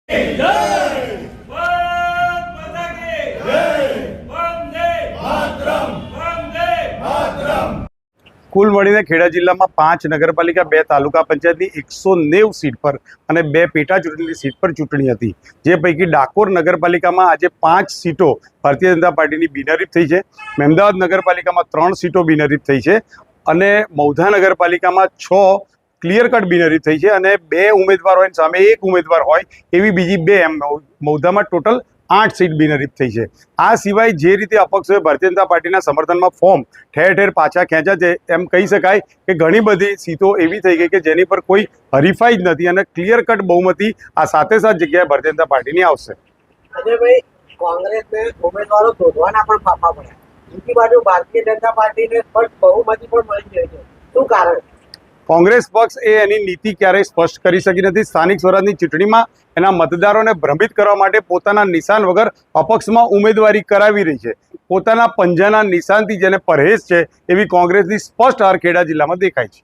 કુલ મળીને ખેડા જિલ્લામાં 5 નગરપાલિકા 2 તાલુકા પંચાયતની 190 સીટ પર અને 2 પેટા ચૂંટણીની સીટ પર ચૂંટણી હતી, જે પૈકી ડાકોર નગરપાલિકામાં આજે 5 સીટો ભારતીય જનતા પાર્ટીની બિનહરીફ થઈ છે। મહેમદાવાદ નગરપાલિકામાં 3 સીટો બિનહરીફ થઈ છે અને મૌધા નગરપાલિકામાં 6 ક્લિયર કટ બિનહરીફ થઈ છે અને 2 ઉમેદવાર હોય સામે 1 ઉમેદવાર હોય એવી બીજી 2 એમ મૌધામાં ટોટલ 8 સીટ બિનહરીફ થઈ છે। આ સિવાય જે રીતે અપક્ષોએ ભારતીય જનતા પાર્ટીના સમર્થનમાં ફોર્મ ઠેર ઠેર પાછા ખેંચ્યા છે, એમ કહી શકાય કે ઘણી બધી સીટો એવી થઈ ગઈ કે જેની પર કોઈ હરીફાઈ જ નથી અને ક્લિયર કટ બહુમતી આ 7 જગ્યાએ ભારતીય જનતા પાર્ટીની આવશે। અજયભાઈ, કોંગ્રેસને ઉમેદવારો શોધવાના પણ ફાફા પડ્યા, બીજી બાજુ ભારતીય જનતા પાર્ટીને સ્પષ્ટ બહુમતી પણ મળી ગઈ છે, શું કારણ? કોંગ્રેસ પક્ષ એની નીતિ ક્યારેય સ્પષ્ટ કરી શકી નથી। સ્થાનિક સ્વરાજની ચૂંટણીમાં એના મતદારોને ભ્રમિત કરવા માટે પોતાના નિશાન વગર અપક્ષમાં ઉમેદવારી કરાવી રહી છે। પોતાના પંજાના નિશાનથી જેને પરહેજ છે એવી કોંગ્રેસની સ્પષ્ટ હાર ખેડા જિલ્લામાં દેખાય છે।